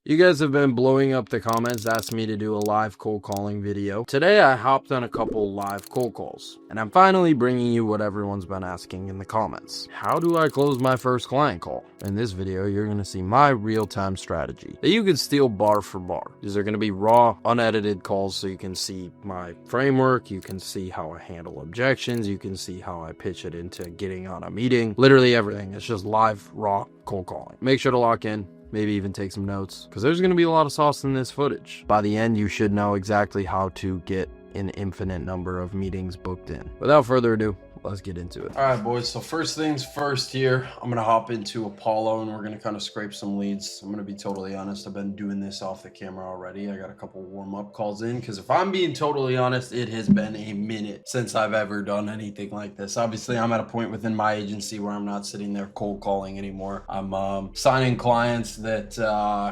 You guys have been blowing up the comments asking me to do a live cold calling video. Today I hopped on a couple live cold calls, and I'm finally bringing you what everyone's been asking in the comments. How do I close my first client call? In this video, you're going to see my real-time strategy that you could steal bar for bar. These are going to be raw, unedited calls, so you can see my framework, you can see how I handle objections, you can see how I pitch it into getting on a meeting, literally everything. It's just live, raw cold calling. Make sure to lock in. Maybe even take some notes, because there's going to be a lot of sauce in this footage. By the end, you should know exactly how to get an infinite number of meetings booked in. Without further ado, let's get into it. All right, boys. So first things first here, I'm going to hop into Apollo and we're going to kind of scrape some leads. I'm going to be totally honest. I've been doing this off the camera already. I got a couple warm-up calls in because if I'm being totally honest, it has been a minute since I've ever done anything like this. Obviously, I'm at a point within my agency where I'm not sitting there cold calling anymore. I'm signing clients that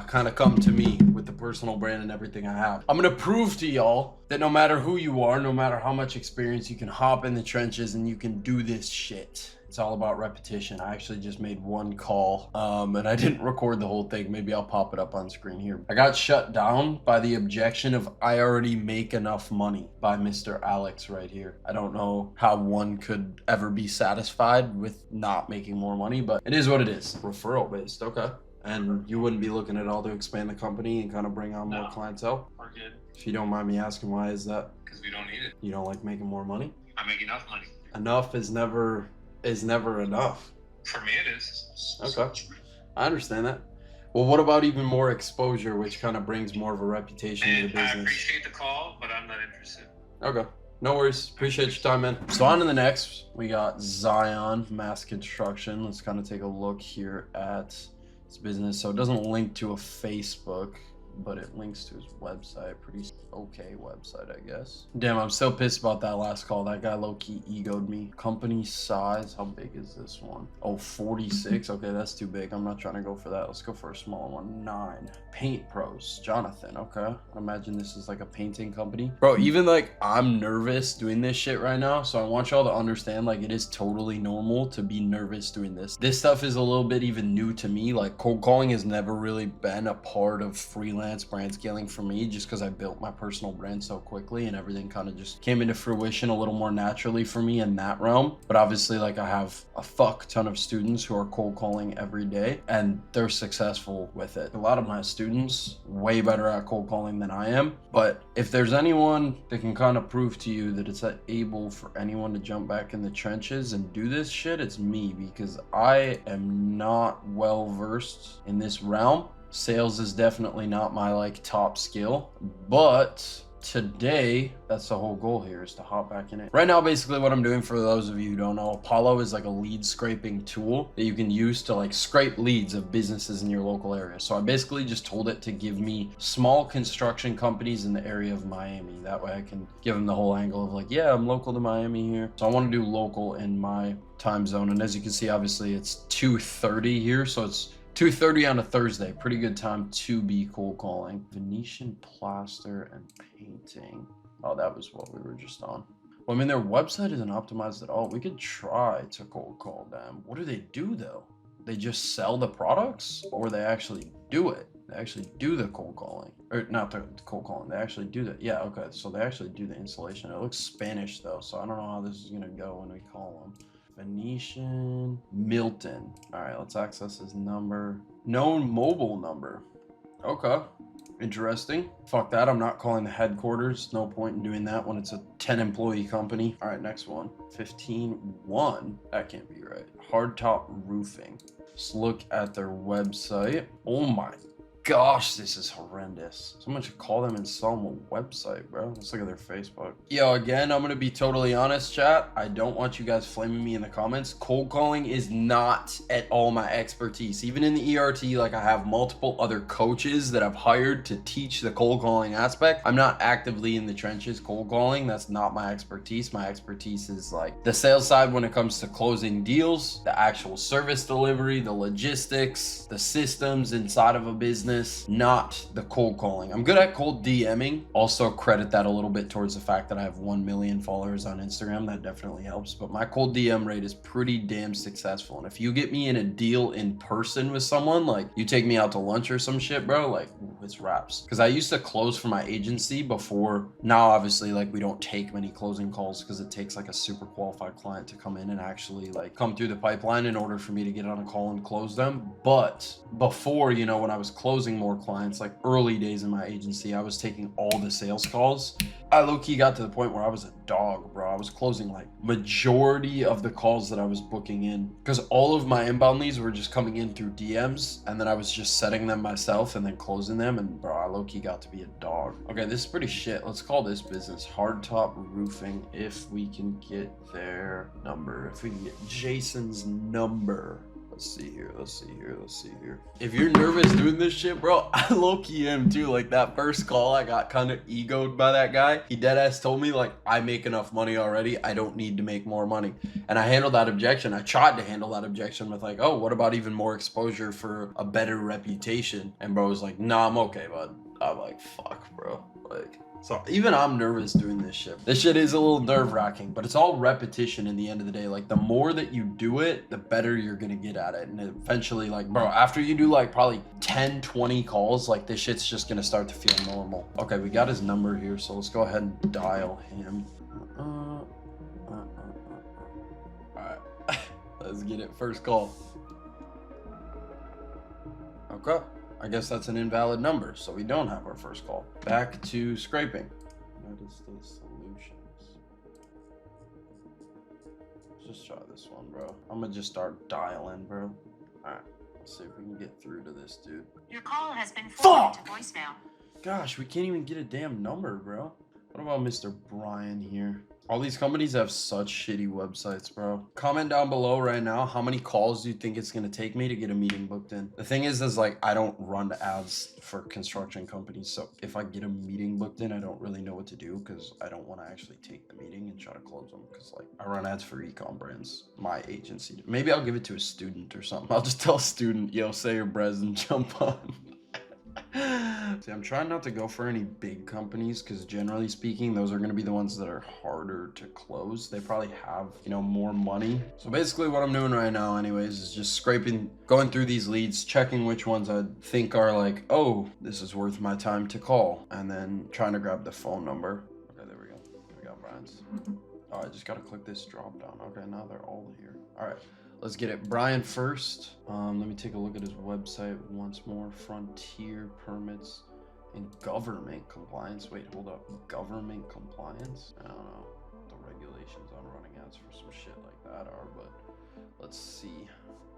kind of come to me with the personal brand and everything I have. I'm going to prove to y'all that no matter who you are, no matter how much experience, you can hop in the trenches and you can do this shit. It's all about repetition. I actually just made one call and I didn't record the whole thing. Maybe I'll pop it up on screen here. I got shut down by the objection of I already make enough money by Mr. Alex right here. I don't know how one could ever be satisfied with not making more money, but it is what it is. Referral based, okay. And you wouldn't be looking at all to expand the company and kind of bring on more clientele? We're good. If you don't mind me asking, why is that? Because we don't need it. You don't like making more money? I make enough money. Enough is never enough. For me, it is. Okay, I understand that. Well, what about even more exposure, which kind of brings more of a reputation to the business? I appreciate the call, but I'm not interested. Okay, no worries. Appreciate your time, man. So on to the next, we got Zion Mass Construction. Let's kind of take a look here at his business. So it doesn't link to a Facebook, but it links to his website. Pretty okay website, I guess. Damn, I'm so pissed about that last call. That guy low-key egoed me. Company size, how big is this one? Oh, 46. Okay, that's too big. I'm not trying to go for that. Let's go for a small one. 9. Paint Pros, Jonathan. Okay, I imagine this is like a painting company. Bro, even like I'm nervous doing this shit right now, so I want y'all to understand, like, it is totally normal to be nervous doing this. This stuff is a little bit even new to me. Like, cold calling has never really been a part of freelance brand scaling for me, just because I built my personal brand so quickly and everything kind of just came into fruition a little more naturally for me in that realm. But obviously, like, I have a fuck ton of students who are cold calling every day and they're successful with it. A lot of my students way better at cold calling than I am, but if there's anyone that can kind of prove to you that it's able for anyone to jump back in the trenches and do this shit, it's me, because I am not well versed in this realm. Sales is definitely not my like top skill, but today that's the whole goal here, is to hop back in it. Right now, basically what I'm doing, for those of you who don't know, Apollo is like a lead scraping tool that you can use to like scrape leads of businesses in your local area. So I basically just told it to give me small construction companies in the area of Miami. That way I can give them the whole angle of like, yeah, I'm local to Miami here. So I want to do local in my time zone. And as you can see, obviously it's 2:30 here. So it's 2:30 on a Thursday. Pretty good time to be cold calling. Venetian plaster and painting. Oh, that was what we were just on. Well, I mean, their website isn't optimized at all. We could try to cold call them. What do they do though? They just sell the products, or they actually do it? They actually do the cold calling, or not the cold calling. They actually do that. Yeah, okay. So they actually do the installation. It looks Spanish though, so I don't know how this is gonna go when we call them. Venetian Milton. All right, let's access his number. Known mobile number. Okay, interesting. Fuck that, I'm not calling the headquarters. No point in doing that when it's a 10 employee company. All right, next one. 15-1. That can't be right. Hardtop Roofing. Let's look at their website. Oh my gosh, this is horrendous. Someone should call them and sell them a website, bro. Let's look at their Facebook. Yo, again, I'm gonna be totally honest, chat. I don't want you guys flaming me in the comments. Cold calling is not at all my expertise. Even in the ERT, like, I have multiple other coaches that I've hired to teach the cold calling aspect. I'm not actively in the trenches cold calling. That's not my expertise. My expertise is like the sales side when it comes to closing deals, the actual service delivery, the logistics, the systems inside of a business, business, not the cold calling. I'm good at cold DMing. Also credit that a little bit towards the fact that I have 1 million followers on Instagram. That definitely helps, but my cold DM rate is pretty damn successful. And if you get me in a deal in person with someone, like you take me out to lunch or some shit, bro, like it's wraps. Because I used to close for my agency before. Now obviously like we don't take many closing calls because it takes like a super qualified client to come in and actually like come through the pipeline in order for me to get on a call and close them. But before, you know, when I was closing more clients, like early days in my agency, I was taking all the sales calls. I low-key got to the point where I was a dog, bro. I was closing like majority of the calls that I was booking in because all of my inbound leads were just coming in through DMs, and then I was just setting them myself and then closing them, and bro, I low-key got to be a dog. Okay, this is pretty shit. Let's call this business Hardtop Roofing if we can get their number, if we can get Jason's number. Let's see here. If you're nervous doing this shit, bro, I low-key am too. Like that first call, I got kind of egoed by that guy. He deadass told me like, I make enough money already. I don't need to make more money. And I handled that objection. I tried to handle that objection with like, oh, what about even more exposure for a better reputation? And bro was like, nah, I'm okay, bud. I'm like, fuck, bro. Like, so even I'm nervous doing this shit. This shit is a little nerve-wracking, but it's all repetition in the end of the day. Like the more that you do it, the better you're gonna get at it. And eventually, like, bro, after you do like probably 10, 20 calls, like this shit's just gonna start to feel normal. Okay, we got his number here, so let's go ahead and dial him. All right, let's get it. First call. Okay. I guess that's an invalid number, so we don't have our first call. Back to scraping. Notice the solutions. Let's just try this one, bro. I'm gonna just start dialing, bro. Alright, let's see if we can get through to this dude. Your call has been forwarded to voicemail. Gosh, we can't even get a damn number, bro. What about Mr. Brian here? All these companies have such shitty websites, bro. Comment down below right now how many calls do you think it's gonna take me to get a meeting booked in. The thing is like I don't run ads for construction companies, so if I get a meeting booked in, I don't really know what to do because I don't want to actually take the meeting and try to close them because like I run ads for ecom brands, my agency. Maybe I'll give it to a student or something. I'll just tell a student, yo, say your brez and jump on. See, I'm trying not to go for any big companies because generally speaking, those are going to be the ones that are harder to close. They probably have, you know, more money. So basically what I'm doing right now anyways is just scraping, going through these leads, checking which ones I think are like, oh, this is worth my time to call. And then trying to grab the phone number. Okay, there we go. We got Brian's. Oh, I just got to click this drop down. Okay, now they're all here. All right. Let's get it. Brian first. Let me take a look at his website once more. Frontier permits and government compliance. Wait, hold up. Government compliance? I don't know what the regulations on running ads for some shit like that are, but let's see.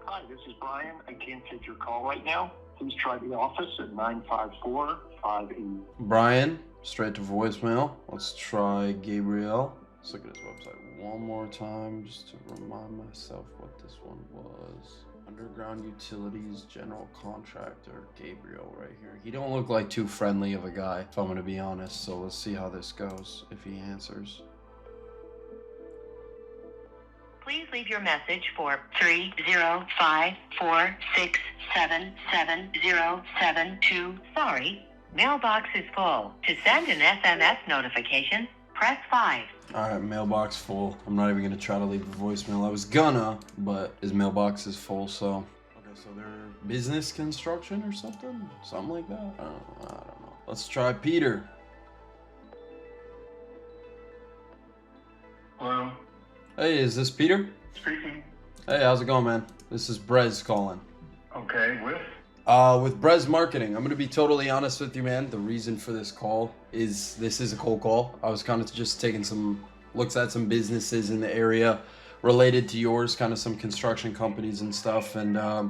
Hi, this is Brian. I can't take your call right now. Please try the office at 954-58. Brian, straight to voicemail. Let's try Gabriel. Let's look at his website one more time just to remind myself what this one was. Underground Utilities General Contractor, Gabriel right here. He don't look like too friendly of a guy, if I'm gonna be honest, so let's see how this goes, if he answers. Please leave your message for 305-467-7072. Sorry, mailbox is full. To send an SMS notification, press 5. Alright, mailbox full. I'm not even gonna try to leave a voicemail. I was gonna, but his mailbox is full, so. Okay, so they're business construction or something? Something like that? I don't know. Let's try Peter. Hello. Hey, is this Peter? Speaking. Hey, how's it going, man? This is Brez calling. Okay, with? With Brez Marketing. I'm gonna be totally honest with you, man. The reason for this call is this is a cold call. I was kind of just taking some looks at some businesses in the area related to yours, kind of some construction companies and stuff. And I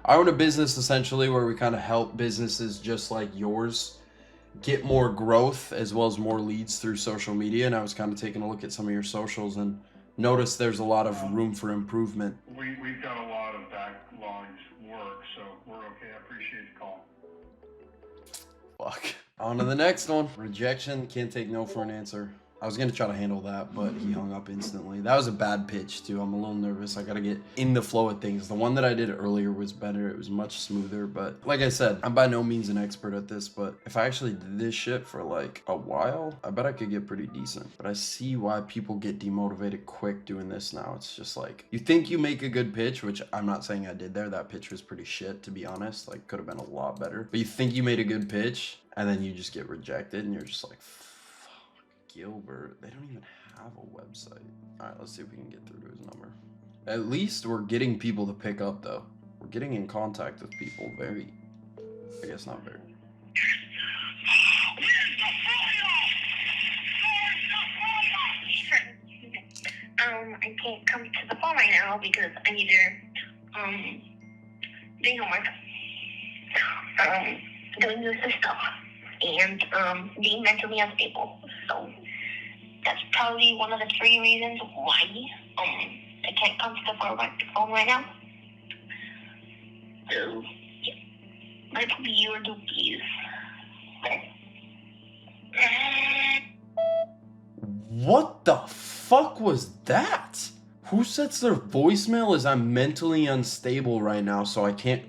own a business essentially where we kind of help businesses just like yours get more growth as well as more leads through social media. And I was kind of taking a look at some of your socials and noticed there's a lot of room for improvement. We've got a lot of backlogged work, so we're okay. I appreciate the call. Fuck. On to the next one. Rejection. Can't take no for an answer. I was gonna try to handle that, but he hung up instantly. That was a bad pitch too. I'm a little nervous. I gotta get in the flow of things. The one that I did earlier was better. It was much smoother, but like I said, I'm by no means an expert at this, but if I actually did this shit for like a while, I bet I could get pretty decent. But I see why people get demotivated quick doing this now. It's just like, you think you make a good pitch, which I'm not saying I did there. That pitch was pretty shit, to be honest. Like, could have been a lot better. But you think you made a good pitch, and then you just get rejected, and you're just like, Gilbert, they don't even have a website. All right, let's see if we can get through to his number. At least we're getting people to pick up, though. We're getting in contact with people. Very, I guess not very. I can't come to the phone right now because I'm either doing homework, doing new stuff, and being mentally unstable. So that's probably one of the 3 reasons why I can't come to the phone right now. So yeah, but it could be you or do, please. What the fuck was that? Who sets their voicemail as I'm mentally unstable right now, so I can't...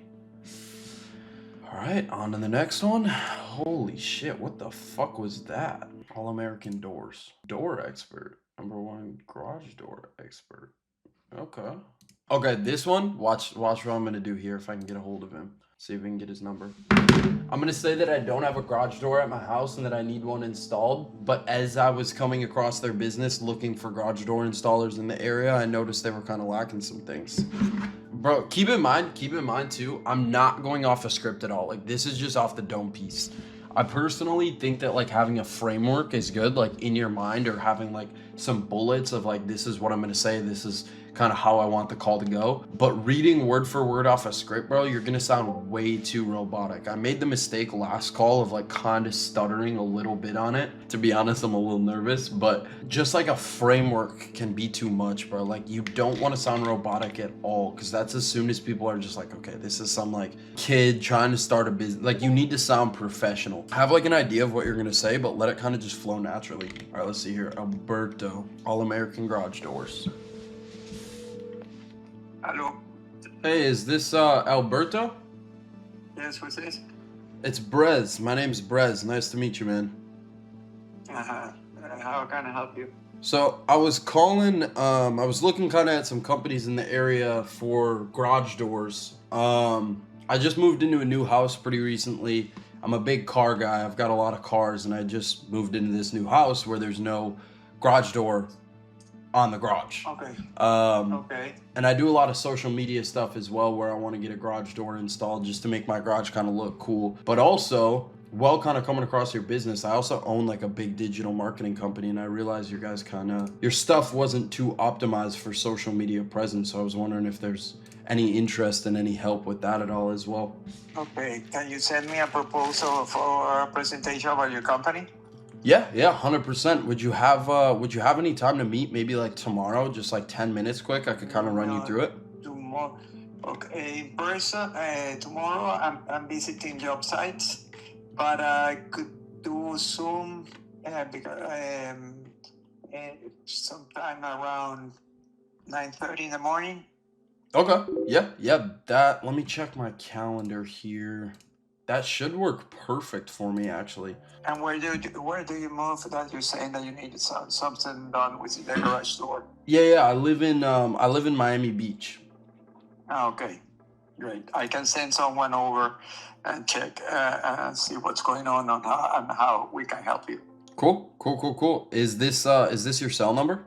Alright, on to the next one. Holy shit, what the fuck was that? All-American Doors. Door expert. #1 garage door expert. Okay. Okay, this one, watch what I'm gonna do here if I can get a hold of him. See if we can get his number. I'm gonna say that I don't have a garage door at my house and that I need one installed, but as I was coming across their business looking for garage door installers in the area, I noticed they were kind of lacking some things. Bro, keep in mind too, I'm not going off a script at all. Like, this is just off the dome piece. I personally think that like having a framework is good, like in your mind, or having like some bullets of like, this is what I'm gonna say, this is kind of how I want the call to go. But reading word for word off a script, bro, you're gonna sound way too robotic. I made the mistake last call of like kind of stuttering a little bit on it. To be honest, I'm a little nervous, but just like a framework can be too much, bro. Like, you don't want to sound robotic at all, because that's as soon as people are just like, okay, this is some like kid trying to start a business. Like, you need to sound professional. Have like an idea of what you're gonna say, but let it kind of just flow naturally. All right, let's see here. Alberto, All-American Garage Doors. Hello. Hey, is this Alberto? Yes, who's this? It's Brez. My name's Brez. Nice to meet you, man. How can I help you? So I was calling, I was looking kind of at some companies in the area for garage doors. I just moved into a new house pretty recently. I'm a big car guy. I've got a lot of cars, and I just moved into this new house where there's no garage door on the garage. Okay. Okay. And I do a lot of social media stuff as well, where I want to get a garage door installed just to make my garage kind of look cool. But also, while kind of coming across your business, I also own like a big digital marketing company, and I realized your guys your stuff wasn't too optimized for social media presence. So I was wondering if there's any interest and any help with that at all as well. Okay. Can you send me a proposal for a presentation about your company? Yeah, 100%. Would you have any time to meet? Maybe like tomorrow, just like 10 minutes quick. I could kind of run you through it. Tomorrow. Okay. In person, tomorrow I'm visiting job sites, but I could do Zoom because sometime around 9:30 in the morning. Okay. Yeah. That. Let me check my calendar here. That should work perfect for me, actually. And where do you move that you're saying that you need something done with the garage door? Yeah. I live in Miami Beach. Oh, okay, great. I can send someone over and check and see what's going on and how we can help you. Cool. Is this your cell number?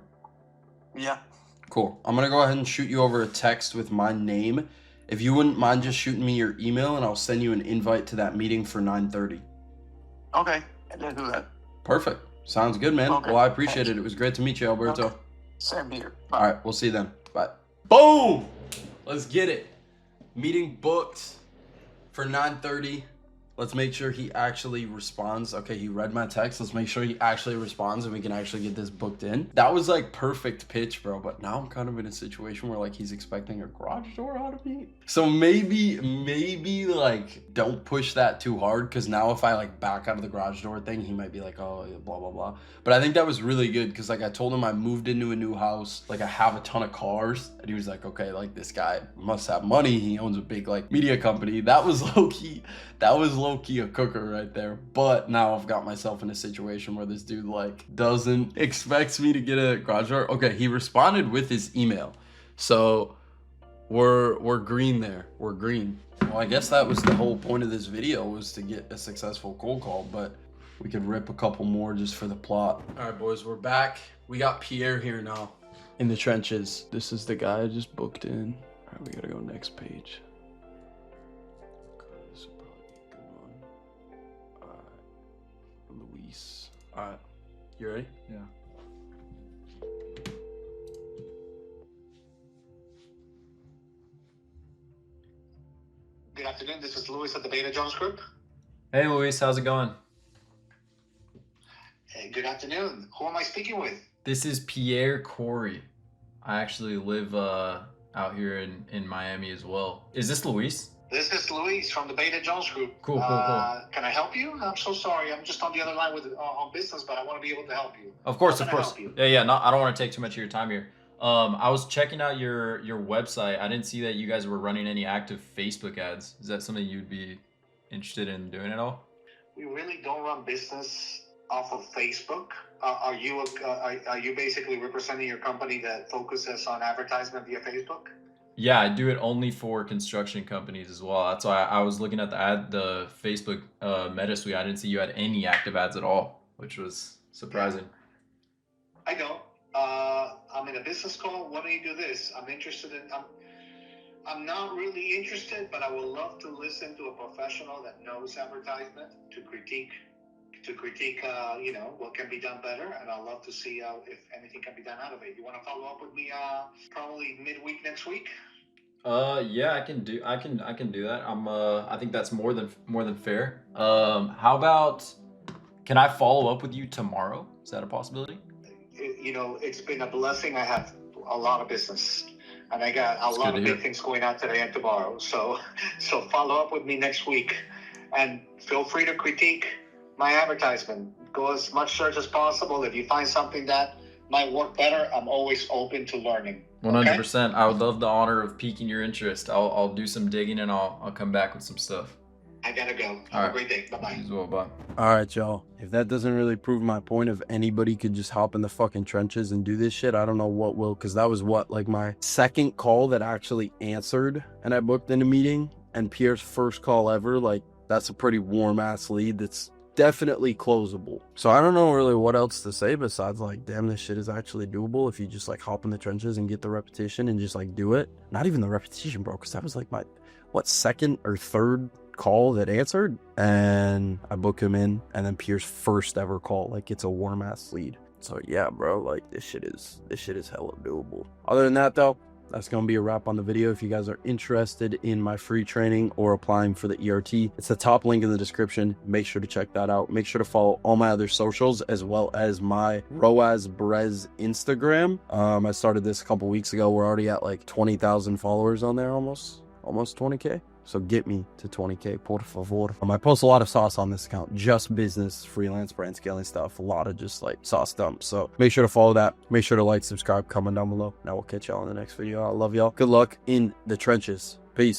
Yeah. Cool. I'm gonna go ahead and shoot you over a text with my name. If you wouldn't mind just shooting me your email, and I'll send you an invite to that meeting for 9:30. Okay, let's do that. Perfect. Sounds good, man. Okay. Well, I appreciate it. It was great to meet you, Alberto. Okay. Same here. Bye. All right, we'll see you then. Bye. Boom! Let's get it. Meeting booked for 9:30. Let's make sure he actually responds. Okay, he read my text. Let's make sure he actually responds and we can actually get this booked in. That was like perfect pitch, bro. But now I'm kind of in a situation where like he's expecting a garage door out of me. So maybe like don't push that too hard, because now if I like back out of the garage door thing, he might be like, oh, blah, blah, blah. But I think that was really good, because like I told him I moved into a new house. Like I have a ton of cars. And he was like, okay, like this guy must have money. He owns a big like media company. That was low-key. That was low-key a cooker right there. But now I've got myself in a situation where this dude like expects me to get a garage door. Okay, he responded with his email. So we're green there. We're green. Well, I guess that was the whole point of this video, was to get a successful cold call, but we could rip a couple more just for the plot. All right, boys, we're back. We got Pierre here now in the trenches. This is the guy I just booked in. All right, we gotta go next page. This will probably be a good one. All right, Luis. All right, you ready? Yeah. Good afternoon. This is Louis at the Beta Jones Group. Hey, Luis, how's it going? Hey, good afternoon. Who am I speaking with? This is Pierre Corey. I actually live out here in Miami as well. Is this Luis? This is Luis from the Beta Jones Group. Cool. Can I help you? I'm so sorry. I'm just on the other line with on business, but I want to be able to help you. Of course. How can I help you? Yeah. No, I don't want to take too much of your time here. I was checking out your website. I didn't see that you guys were running any active Facebook ads. Is that something you'd be interested in doing at all? We really don't run business off of Facebook. Are you basically representing your company that focuses on advertisement via Facebook? Yeah, I do it only for construction companies as well. That's why I was looking at the Facebook Meta Suite. I didn't see you had any active ads at all, which was surprising. I don't. I'm in a business call. Why don't you do this? I'm not really interested, but I would love to listen to a professional that knows advertisement to critique what can be done better, and I'd love to see if anything can be done out of it. You want to follow up with me probably midweek next week? Yeah, I can do that. I think that's more than fair. How about, can I follow up with you tomorrow? Is that a possibility? It's been a blessing. I have a lot of business, and I got a lot of big things going on today and tomorrow. So follow up with me next week, and feel free to critique my advertisement. Go as much search as possible. If you find something that might work better, I'm always open to learning. 100%. Okay? I would love the honor of piquing your interest. I'll do some digging and I'll come back with some stuff. I gotta go. Have a great day. Bye-bye. As well, bye. All right, y'all. If that doesn't really prove my point of anybody could just hop in the fucking trenches and do this shit, I don't know what will, because that was like my second call that actually answered and I booked in a meeting, and Pierre's first call ever. Like, that's a pretty warm ass lead that's definitely closable. So I don't know really what else to say besides like, damn, this shit is actually doable if you just like hop in the trenches and get the repetition and just like do it. Not even the repetition, bro, because that was like my second or third call that answered, and I book him in, and then Pierre's first ever call, like, it's a warm ass lead. So yeah, bro, like this shit is hella doable. Other than that though, that's gonna be a wrap on the video. If you guys are interested in my free training or applying for the ERT, it's the top link in the description. Make sure to check that out. Make sure to follow all my other socials as well as my Roaz Brez Instagram. I started this a couple weeks ago. We're already at like 20,000 followers on there, almost 20K. So get me to 20K, por favor. I post a lot of sauce on this account, just business, freelance, brand scaling stuff, a lot of just like sauce dumps. So make sure to follow that. Make sure to like, subscribe, comment down below. Now we'll catch y'all in the next video. I love y'all. Good luck in the trenches. Peace.